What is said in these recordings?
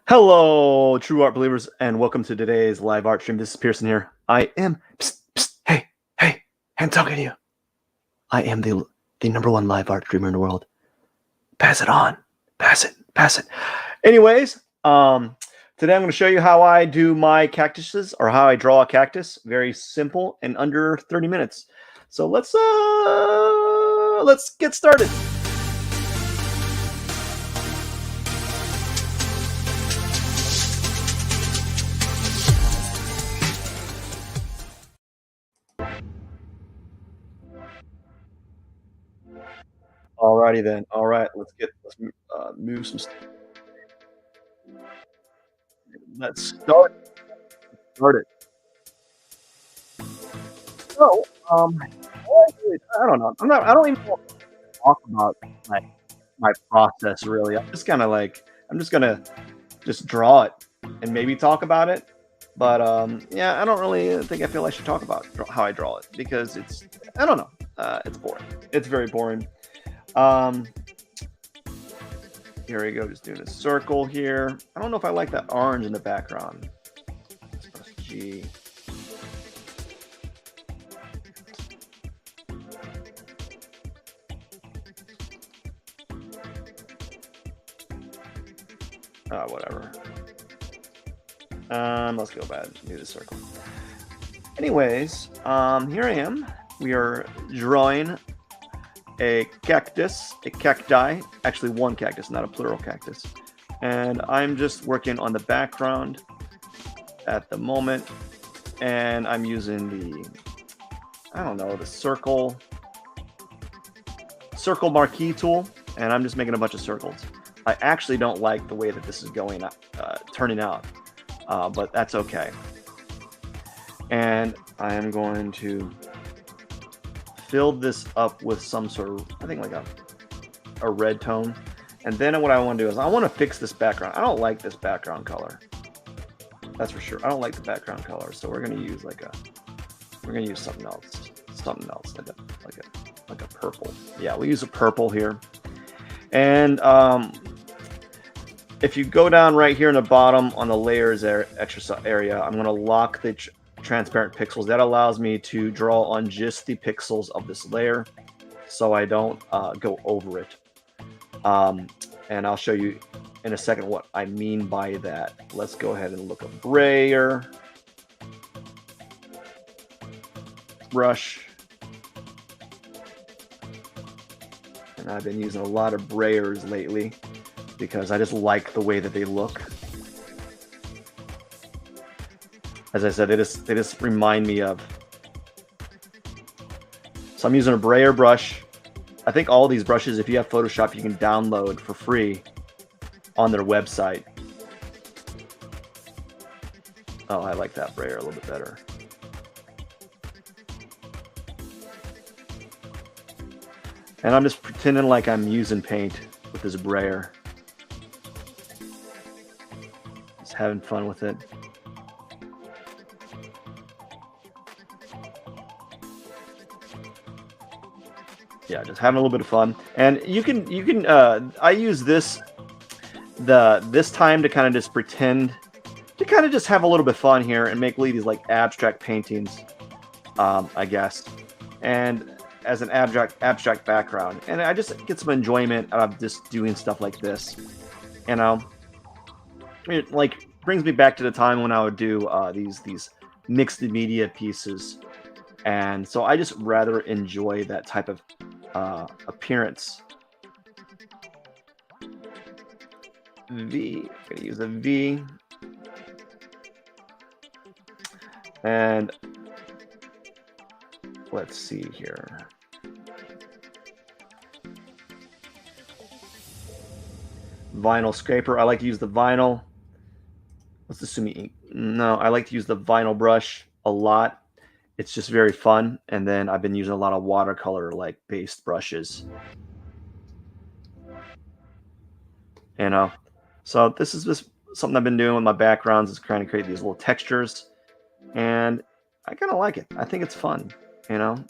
Hello, true art believers, and welcome to today's live art stream. This is Pearson here. I am, psst, psst, hey, I'm talking to you. I am the number one live art streamer in the world. Pass it on, pass it. Anyways, today I'm going to show you how I do my cactuses or how I draw a cactus. Very simple in under 30 minutes. So let's get started. Alrighty then. All right, let's move some stuff. Let's start it. So, I don't know. I don't even want to talk about like my process really. I'm just gonna just draw it and maybe talk about it. But yeah, I don't really think I feel I should talk about how I draw it because I don't know. It's boring. It's very boring. Um, Here we go. Just doing a circle here. I don't know if I like that orange in the background. Let's press G. Whatever. Let's go back and do the circle. Anyways, here I am. We are drawing a cactus, a cacti, actually one cactus, not a plural cactus. And I'm just working on the background at the moment. And I'm using the circle marquee tool. And I'm just making a bunch of circles. I actually don't like the way that this is turning out, but that's okay. And I am going to fill this up with some sort of, I think like a red tone. And then what I want to do is I want to fix this background. I don't like this background color. That's for sure. I don't like the background color. So we're going to use something else, like a purple. Yeah, we use a purple here. And if you go down right here in the bottom on the layers extra area, I'm going to lock the transparent pixels. That allows me to draw on just the pixels of this layer so I don't go over it. And I'll show you in a second what I mean by that. Let's go ahead and look up Brayer Brush. And I've been using a lot of Brayers lately because I just like the way that they look. As I said, they just remind me of. So I'm using a Brayer brush. I think all these brushes, if you have Photoshop, you can download for free on their website. Oh, I like that Brayer a little bit better. And I'm just pretending like I'm using paint with this Brayer. Just having fun with it. Yeah, just having a little bit of fun. And you can I use this time to kind of just pretend to kind of just have a little bit of fun here and make these like abstract paintings, I guess, and as an abstract background. And I just get some enjoyment out of just doing stuff like this. You know, it like brings me back to the time when I would do these mixed media pieces. And so I just rather enjoy that type of appearance. V. I'm going to use a V. And let's see here. Vinyl scraper. I like to use the vinyl. Let's assume ink. No, I like to use the vinyl brush a lot. It's just very fun. And then I've been using a lot of watercolor like based brushes. You know, so this is just something I've been doing with my backgrounds, is trying to create these little textures. And I kind of like it. I think it's fun, you know.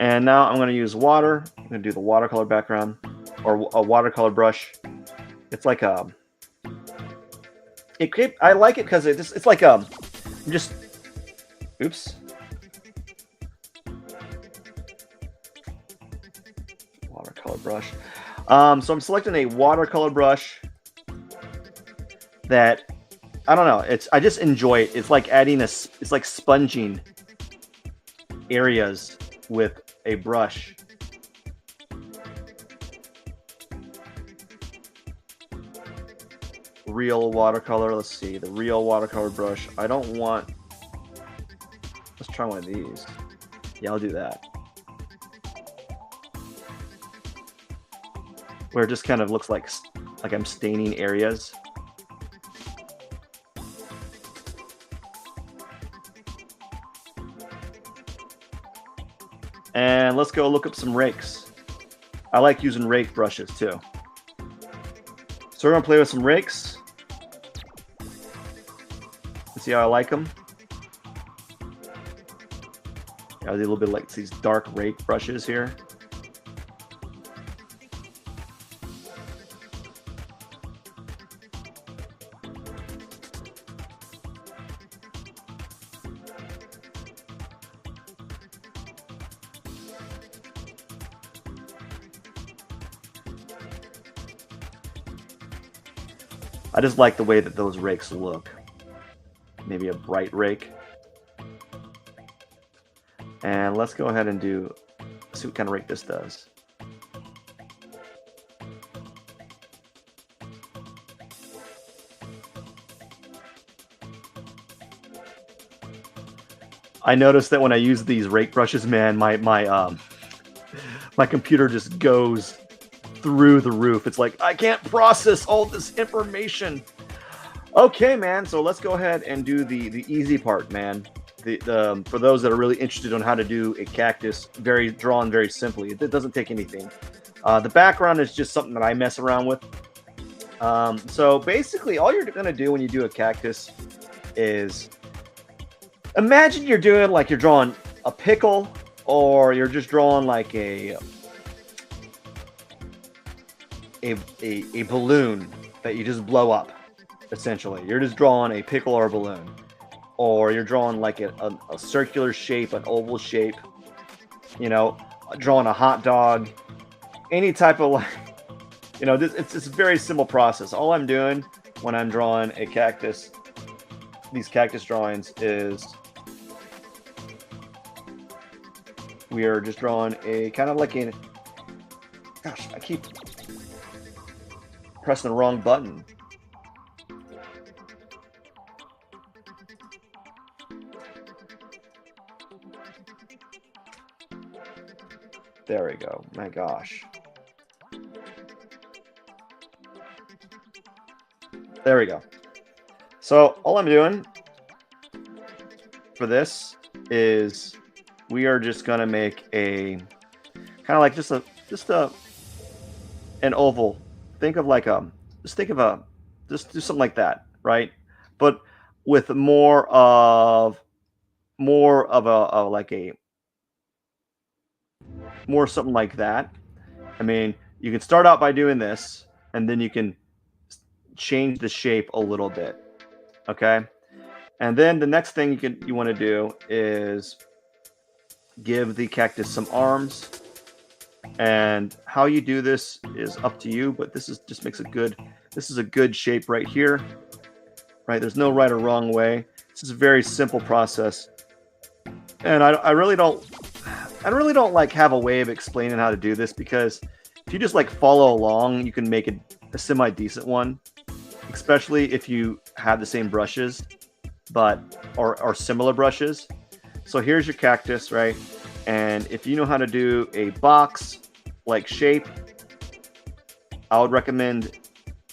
And now I'm going to use water. I'm gonna do the watercolor background or a watercolor brush. It's like a. I like it because it's like just. Oops. Watercolor brush. So I'm selecting a watercolor brush that I don't know. I just enjoy it. It's like it's like sponging areas with a brush. Real watercolor. Let's see the real watercolor brush. I don't want. Let's try one of these. Yeah, I'll do that. Where it just kind of looks like I'm staining areas. And let's go look up some rakes. I like using rake brushes too. So we're gonna play with some rakes. Let's see how I like them. I do a little bit like these dark rake brushes here. I just like the way that those rakes look. Maybe a bright rake. And let's go ahead and see what kind of rake this does. I noticed that when I use these rake brushes, man, my computer just goes through the roof. It's like, I can't process all this information. Okay, man, so let's go ahead and do the easy part, man. For those that are really interested on how to do a cactus, drawn very simply. It doesn't take anything. The background is just something that I mess around with. So basically, all you're going to do when you do a cactus is imagine you're drawing a pickle, or you're just drawing like a balloon that you just blow up. Essentially, you're just drawing a pickle or a balloon, or you're drawing like a circular shape, an oval shape, you know, drawing a hot dog, any type of it's a very simple process. All I'm doing when I'm drawing a cactus, these cactus drawings, is we are just drawing a kind of like a, gosh, I keep pressing the wrong button. There we go. My gosh. There we go. So all I'm doing for this is we are just gonna make a kind of like just an oval. Think of like just do something like that, right? But with more of more something like that. I mean, you can start out by doing this, and then you can change the shape a little bit. Okay, and then the next thing you want to do is give the cactus some arms. And how you do this is up to you, but this is a good shape right here. Right? There's no right or wrong way. This is a very simple process. And I really don't like have a way of explaining how to do this, because if you just like follow along, you can make a semi-decent one, especially if you have the same brushes, or similar brushes. So here's your cactus, right? And if you know how to do a box like shape, I would recommend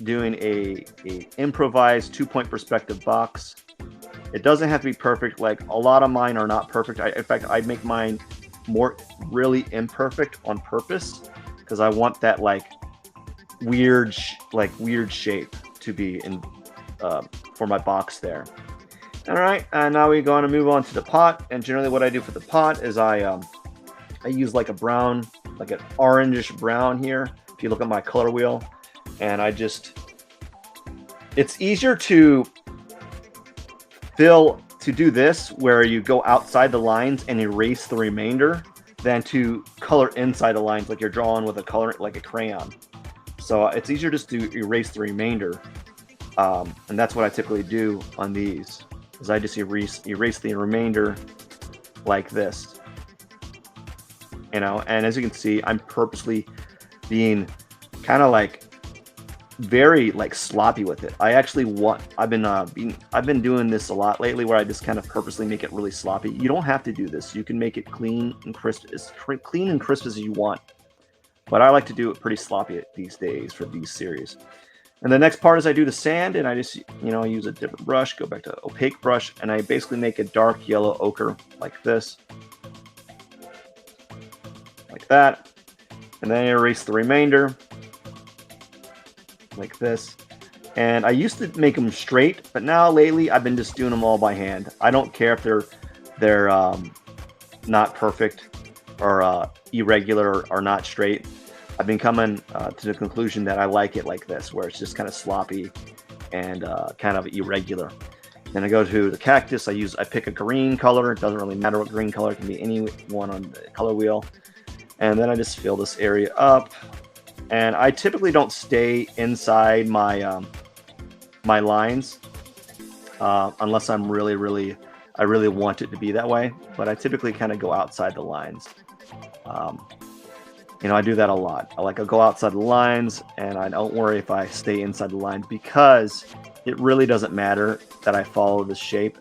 doing a improvised 2-point perspective box. It doesn't have to be perfect. Like a lot of mine are not perfect. In fact, I make mine really imperfect on purpose, because I want that like weird shape to be in for my box there. All right, and now we're going to move on to the pot. And generally what I do for the pot is I use like a brown like an orangish brown here. If you look at my color wheel, and it's easier to do this where you go outside the lines and erase the remainder than to color inside the lines like you're drawing with a color like a crayon. So it's easier just to erase the remainder, and that's what I typically do on these. Is I just erase the remainder like this, you know. And as you can see, I'm purposely being kind of like very like sloppy with it. I've been doing this a lot lately where I just kind of purposely make it really sloppy. You don't have to do this. You can make it clean and crisp, as clean and crisp as you want. But I like to do it pretty sloppy these days for these series. And the next part is I do the sand, and I just, I use a different brush, go back to opaque brush, and I basically make a dark yellow ochre like this. Like that. And then I erase the remainder like this. And I used to make them straight, but now lately I've been just doing them all by hand. I don't care if they're not perfect or irregular or not straight. I've been coming to the conclusion that I like it like this, where it's just kind of sloppy and kind of irregular. Then I go to the cactus. I pick a green color. It doesn't really matter what green color. It can be any one on the color wheel. And then I just fill this area up. And I typically don't stay inside my my lines unless I really want it to be that way. But I typically kind of go outside the lines. I do that a lot. I'll go outside the lines, and I don't worry if I stay inside the lines, because it really doesn't matter that I follow the shape.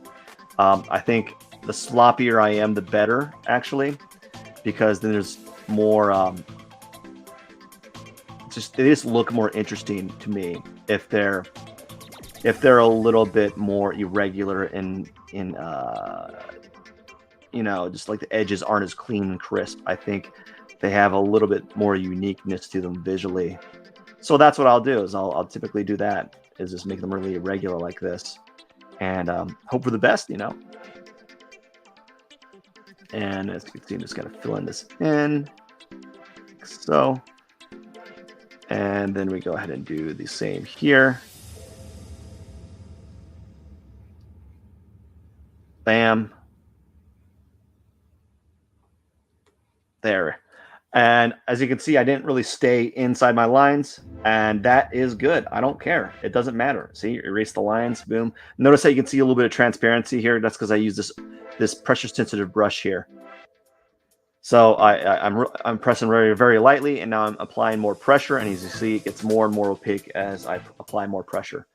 I think the sloppier I am, the better, actually, because then there's more. They just look more interesting to me if they're a little bit more irregular in just like the edges aren't as clean and crisp. I think they have a little bit more uniqueness to them visually. So that's what I'll do, is I'll typically do that, is just make them really irregular like this, and hope for the best, And as you can see, I'm just going to fill in this in, like so. And then we go ahead and do the same here. Bam. There. And as you can see, I didn't really stay inside my lines, and that is good. I don't care. It doesn't matter. See, erase the lines, boom. Notice how you can see a little bit of transparency here. That's because I use this pressure sensitive brush here. So I'm pressing very lightly, and now I'm applying more pressure, and as you see, it gets more and more opaque as I apply more pressure.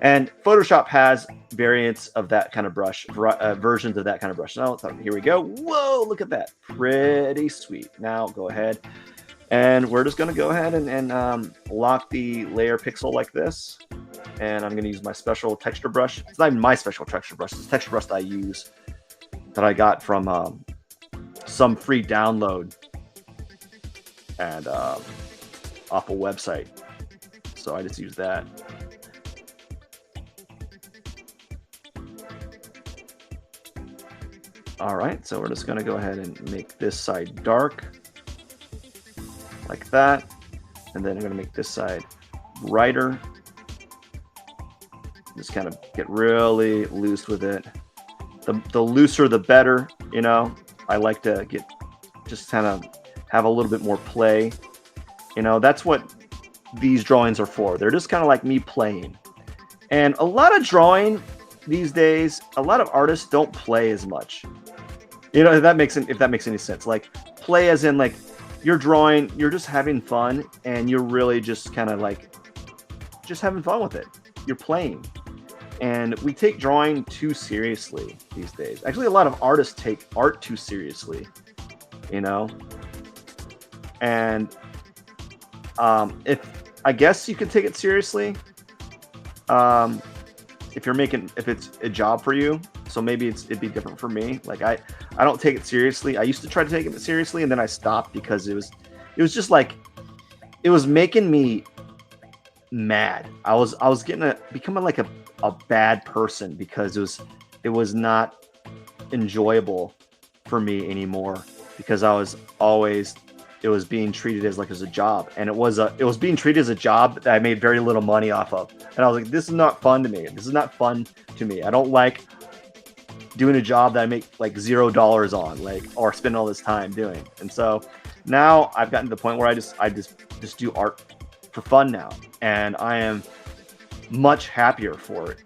And Photoshop has variants of that kind of brush, versions of that kind of brush. Now, here we go. Whoa, look at that. Pretty sweet. Now, go ahead. And we're just going to go ahead and lock the layer pixel like this. And I'm going to use my special texture brush. It's not even my special texture brush. It's a texture brush that I use, that I got from some free download and off a website. So I just use that. All right, so we're just going to go ahead and make this side dark, like that. And then I'm going to make this side brighter. Just kind of get really loose with it. The looser, the better, I like to just kind of have a little bit more play. That's what these drawings are for. They're just kind of like me playing. And a lot of drawing these days, a lot of artists don't play as much. If that makes any sense. Like, play as in, like, you're drawing, you're just having fun, and you're really just kind of like just having fun with it. You're playing. And we take drawing too seriously these days. Actually, a lot of artists take art too seriously, And I guess you can take it seriously if it's a job for you. So maybe it'd be different for me. Like, I don't take it seriously. I used to try to take it seriously, and then I stopped because it was just like, it was making me mad. I was becoming like a bad person, because it was not enjoyable for me anymore, because I was always it was being treated as like as a job, and it was being treated as a job that I made very little money off of. And I was like, this is not fun to me. This is not fun to me. I don't like doing a job that I make like $0 on, like, or spend all this time doing. And so now I've gotten to the point where I just do art for fun now, and I am much happier for it,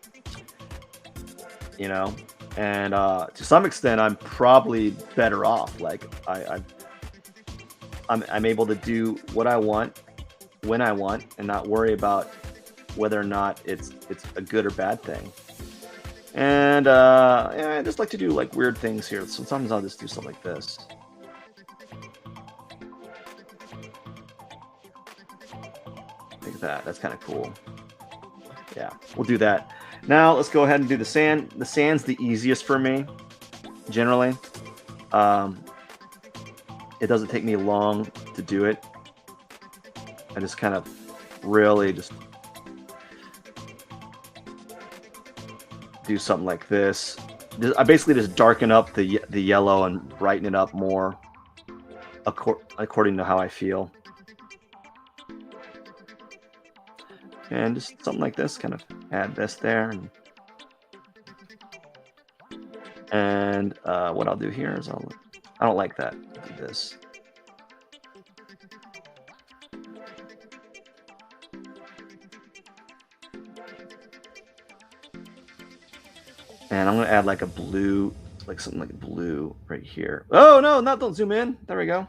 you know. And to some extent, I'm probably better off. Like I'm able to do what I want when I want, and not worry about whether or not it's a good or bad thing. And yeah, I just like to do like weird things here. So sometimes I'll just do something like this. Like that. That's kind of cool. Yeah, we'll do that. Now let's go ahead and do the sand. The sand's the easiest for me, generally. It doesn't take me long to do it. I just kind of really just do something like this. I basically just darken up the yellow and brighten it up more according to how I feel. And just something like this, kind of add this there. And what I'll do here is I don't like that. I'll do this. And I'm going to add like a blue, like something like blue right here. Oh, no, don't zoom in. There we go.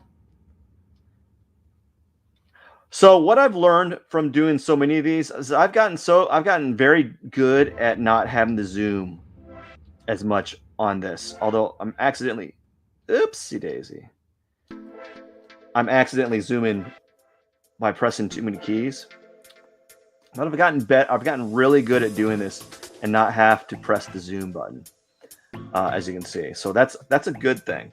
So what I've learned from doing so many of these is I've gotten very good at not having to zoom as much on this. Although I'm accidentally, oopsie daisy, I'm accidentally zooming by pressing too many keys. But I've gotten really good at doing this and not have to press the zoom button, as you can see. So that's a good thing.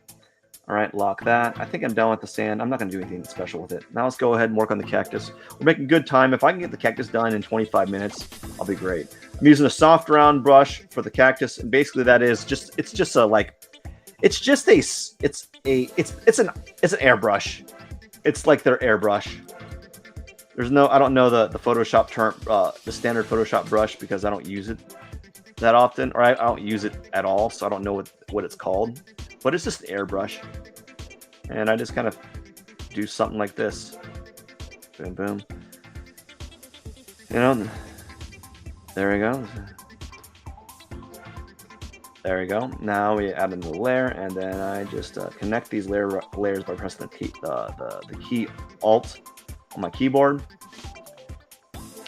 All right, lock that. I think I'm done with the sand. I'm not going to do anything special with it. Now let's go ahead and work on the cactus. We're making good time. If I can get the cactus done in 25 minutes, I'll be great. I'm using a soft round brush for the cactus, and basically that is just it's an airbrush. It's like their airbrush. I don't know the Photoshop term, the standard Photoshop brush, because I don't use it that often, or I don't use it at all, so I don't know what it's called. But it's just an airbrush, and I just kind of do something like this. Boom, boom. You know, there we go. There we go. Now we add another layer, and then I just connect these layers by pressing the key Alt on my keyboard.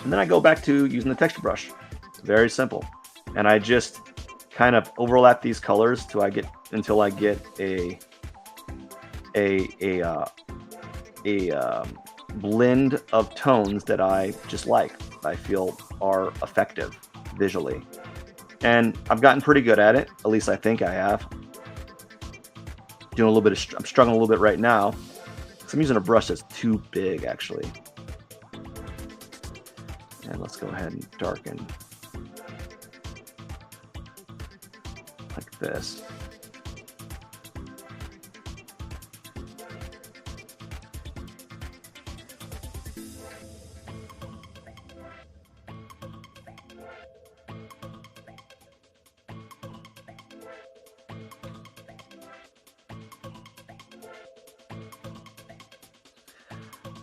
And then I go back to using the texture brush. It's very simple. And I just kind of overlap these colors until I get a blend of tones that I just like, I feel are effective visually. And I've gotten pretty good at it. At least I think I have. I'm struggling a little bit right now, because I'm using a brush that's too big, actually. And let's go ahead and darken like this.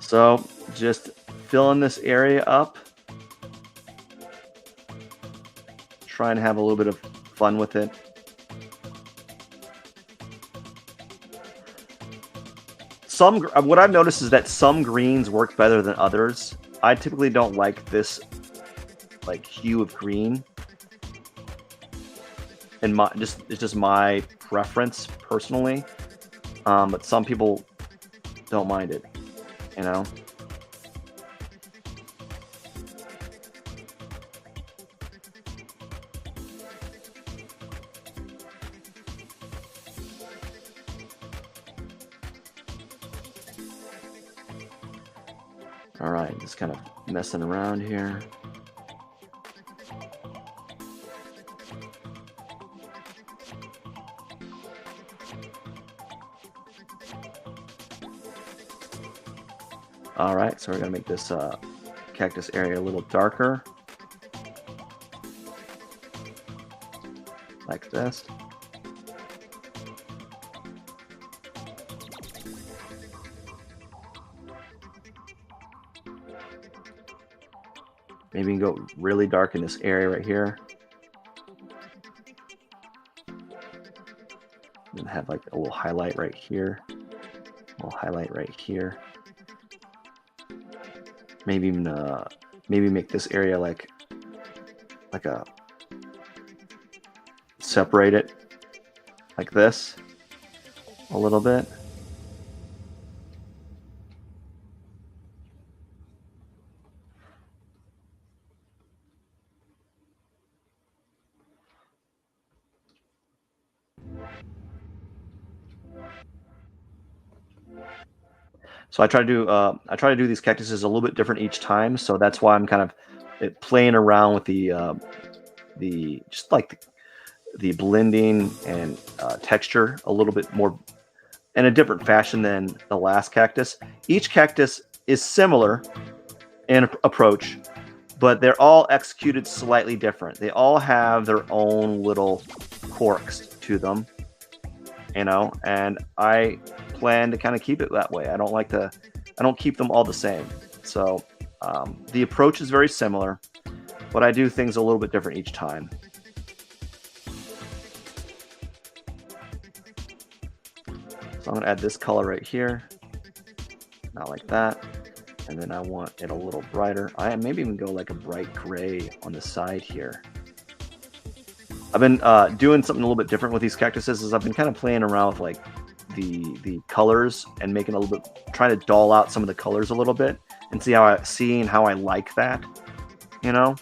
So just filling this area up, trying to have a little bit of fun with it. What I've noticed is that some greens work better than others. I typically don't like this like hue of green, and it's just my preference personally. But some people don't mind it, you know. All right, just kind of messing around here. All right, so we're gonna make this cactus area a little darker, like this. Maybe you can go really dark in this area right here. And have like a little highlight right here. A little highlight right here. Maybe even maybe make this area like a separate it like this a little bit. So I try to do these cactuses a little bit different each time. So that's why I'm kind of playing around with the just like the blending and texture a little bit more in a different fashion than the last cactus. Each cactus is similar in approach, but they're all executed slightly different. They all have their own little quirks to them, you know, and I plan to kind of keep it that way. I don't keep them all the same. So the approach is very similar, but I do things a little bit different each time. So I'm gonna add this color right here, not like that. And then I want it a little brighter. I maybe even go like a bright gray on the side here. I've been doing something a little bit different with these cactuses. Is I've been kind of playing around with like the colors and making a little bit, trying to doll out some of the colors a little bit and seeing how I like that, you know.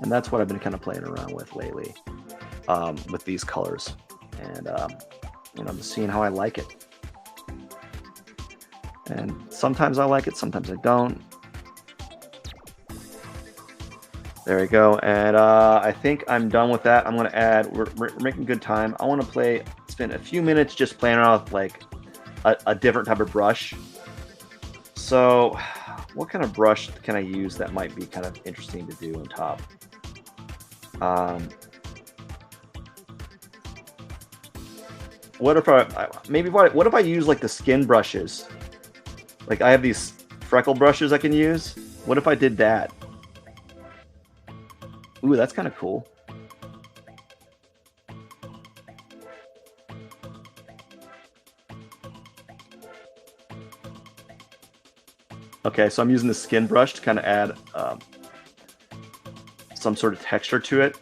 And that's what I've been kind of playing around with lately, with these colors, and you know, just seeing how I like it. And sometimes I like it, sometimes I don't. There we go. And I think I'm done with that. I'm going to add, we're making good time. I want to spend a few minutes just playing around with like a different type of brush. So what kind of brush can I use that might be kind of interesting to do on top? What if what if I use like the skin brushes? Like I have these freckle brushes I can use. What if I did that? Ooh, that's kind of cool. Okay, so I'm using the skin brush to kind of add some sort of texture to it.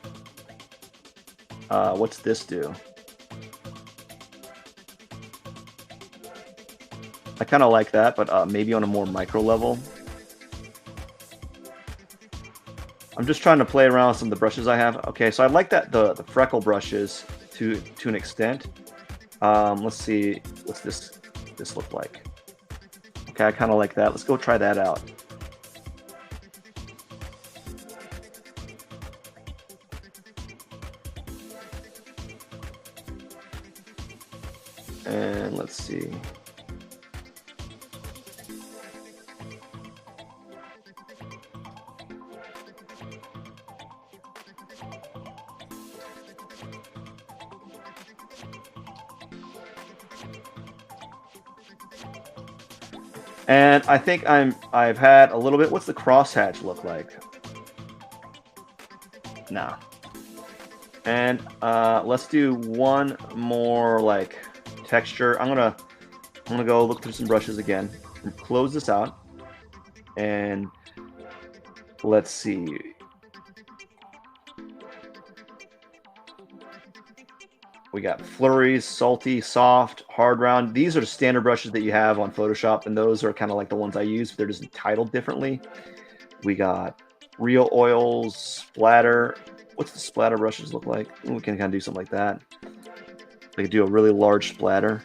What's this do? I kind of like that, but maybe on a more micro level. I'm just trying to play around with some of the brushes I have. Okay, so I like that the freckle brushes to an extent. Let's see, what's this look like? Okay, I kind of like that. Let's go try that out. And let's see. And I think I've had a little bit. What's the crosshatch look like? Nah. And let's do one more like texture. I'm gonna go look through some brushes again. Close this out, and let's see. We got flurries, salty, soft, hard round. These are the standard brushes that you have on Photoshop, and those are kind of like the ones I use. They're just titled differently. We got real oils, splatter. What's the splatter brushes look like? Ooh, we can kind of do something like that. We could do a really large splatter.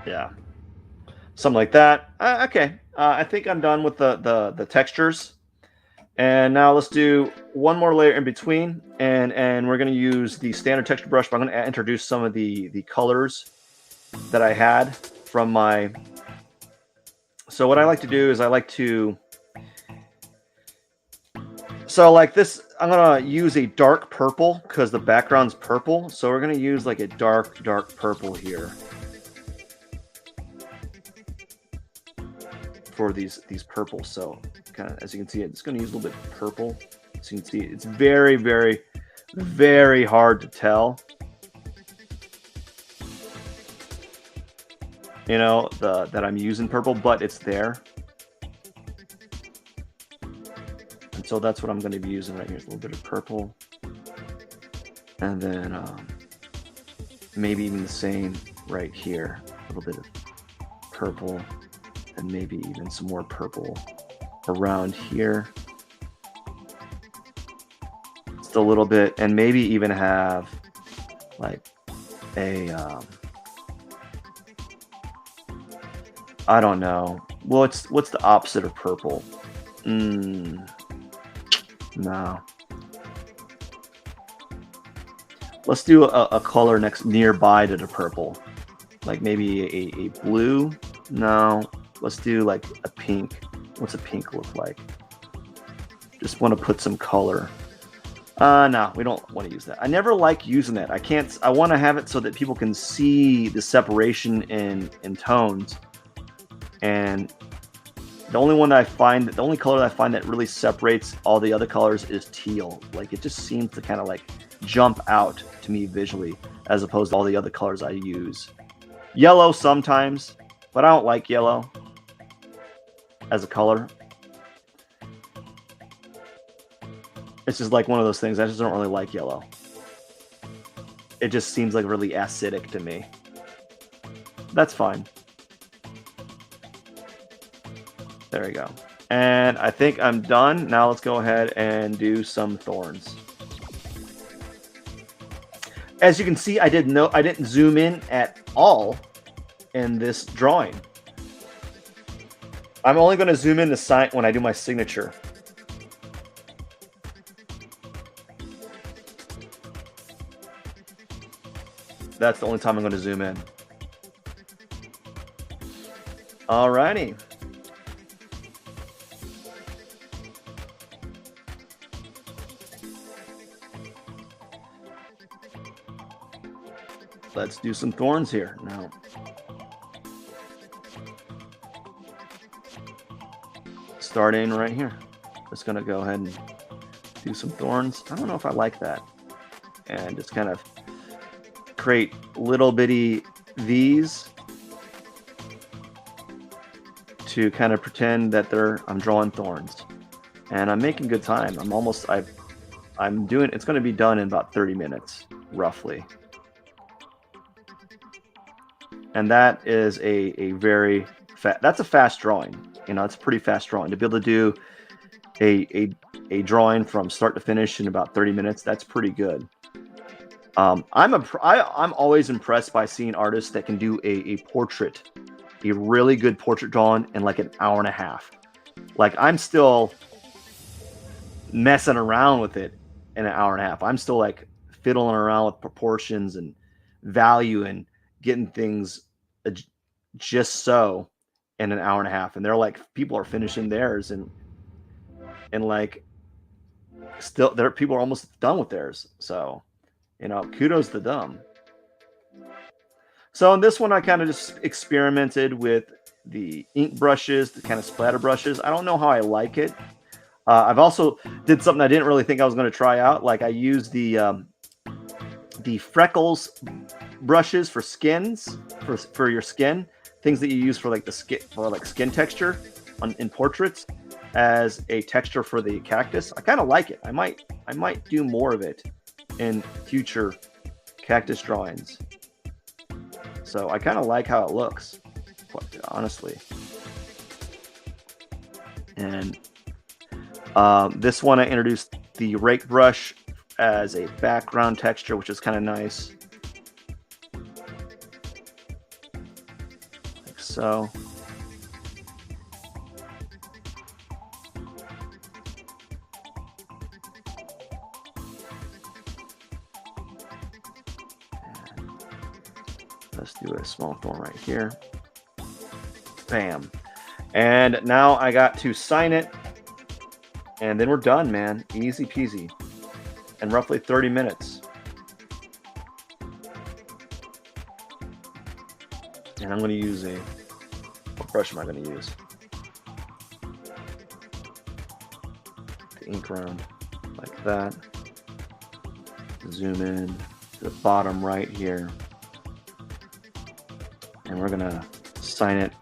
Yeah. something like that. Okay, I think I'm done with the textures. And now let's do one more layer in between, and we're going to use the standard texture brush, but I'm going to introduce some of the colors that I had from my. So what I like to do is I like to. So like this, I'm going to use a dark purple because the background's purple. So we're going to use like a dark purple here for these purples. So kind of, as you can see, it's going to use a little bit of purple. So you can see it's very, very, very hard to tell. You know, that I'm using purple, but it's there. And so that's what I'm going to be using right here. Is a little bit of purple. And then maybe even the same right here. A little bit of purple. And maybe even some more purple around here. Just a little bit. And maybe even have like a... I don't know. What's the opposite of purple? No. Let's do a color nearby to the purple. Like maybe a blue? No. Let's do like a pink. What's a pink look like? Just want to put some color. No, we don't want to use that. I never like using that. I want to have it so that people can see the separation in tones. And the only one that the only color that I find that really separates all the other colors is teal. Like it just seems to kind of like jump out to me visually as opposed to all the other colors I use. Yellow sometimes, but I don't like yellow as a color. It's just like one of those things. I just don't really like yellow. It just seems like really acidic to me. That's fine. There we go. And I think I'm done. Now let's go ahead and do some thorns. As you can see, I didn't zoom in at all in this drawing. I'm only going to zoom in the sign when I do my signature. That's the only time I'm going to zoom in. Alrighty. Let's do some thorns here now. Starting right here. Just gonna go ahead and do some thorns. I don't know if I like that. And just kind of create little bitty V's to kind of pretend that I'm drawing thorns. And I'm making good time. I'm doing, it's gonna be done in about 30 minutes, roughly. And that is a very that's a fast drawing. You know, it's a pretty fast drawing. To be able to do a drawing from start to finish in about 30 minutes, that's pretty good. I'm always impressed by seeing artists that can do a portrait, a really good portrait drawing in like an hour and a half. Like I'm still messing around with it in an hour and a half. I'm still like fiddling around with proportions and value and getting things just so in an hour and a half, and they're like, people are finishing theirs and like still people are almost done with theirs. So, you know, kudos to them. So in this one, I kind of just experimented with the ink brushes, the kind of splatter brushes. I don't know how I like it. I've also did something I didn't really think I was going to try out. Like I used the freckles brushes for skins, for your skin, things that you use for like the skin, for like skin texture in portraits as a texture for the cactus. I kind of like it. I might do more of it in future cactus drawings. So I kind of like how it looks, quite honestly. And this one I introduced the rake brush as a background texture, which is kind of nice. Like so. Let's do a small thorn right here. Bam. And now I got to sign it. And then we're done, man. Easy peasy. In roughly 30 minutes. And I'm going to use what brush am I going to use? The ink around like that. Zoom in to the bottom right here. And we're going to sign it.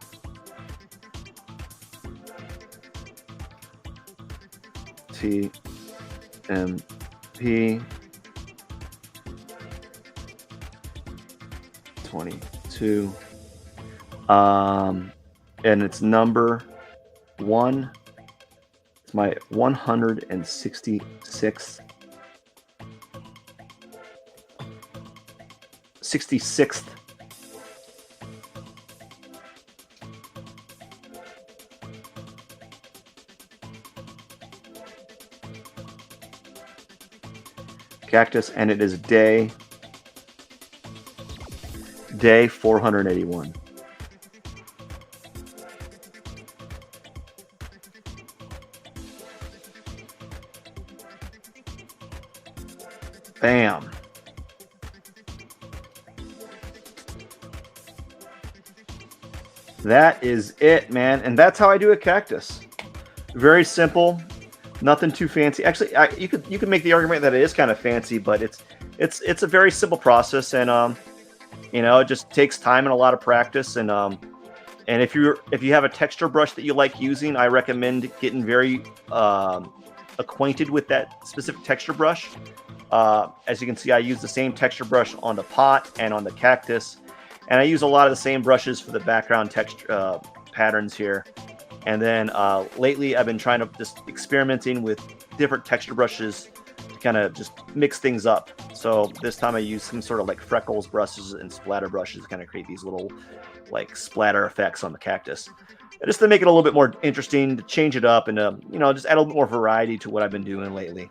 TMP 22. And it's number 1. It's my 166th 66th Cactus, and it is day 481. Bam. That is it, man. And that's how I do a cactus. Very simple, nothing too fancy. Actually, you could make the argument that it is kind of fancy, but it's a very simple process, and you know, it just takes time and a lot of practice. And if you have a texture brush that you like using, I recommend getting very acquainted with that specific texture brush. As you can see, I use the same texture brush on the pot and on the cactus, and I use a lot of the same brushes for the background texture patterns here. And then lately, I've been trying to just experimenting with different texture brushes to kind of just mix things up. So this time I use some sort of like freckles brushes and splatter brushes to kind of create these little like splatter effects on the cactus. And just to make it a little bit more interesting, to change it up, and you know, just add a little bit more variety to what I've been doing lately.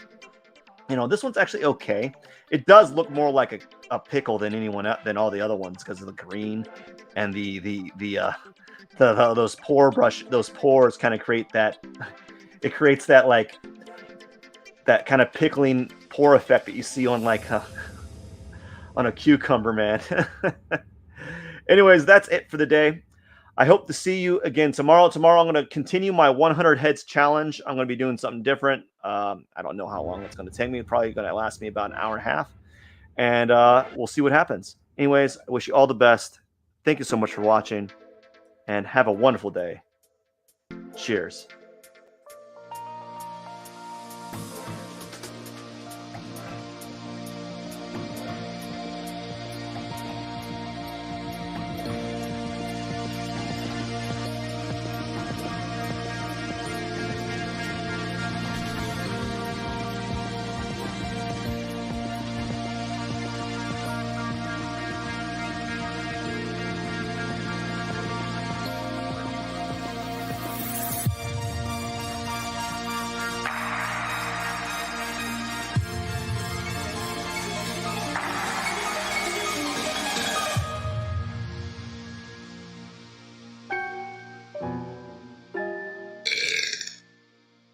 You know, this one's actually okay. It does look more like a pickle than all the other ones because of the green and those pores kind of create that. It creates that like that kind of pickling pore effect that you see on like on a cucumber, man. Anyways, that's it for the day. I hope to see you again tomorrow. Tomorrow, I'm going to continue my 100 heads challenge. I'm going to be doing something different. I don't know how long it's going to take me. It's probably going to last me about an hour and a half. And we'll see what happens. Anyways, I wish you all the best. Thank you so much for watching. And have a wonderful day. Cheers.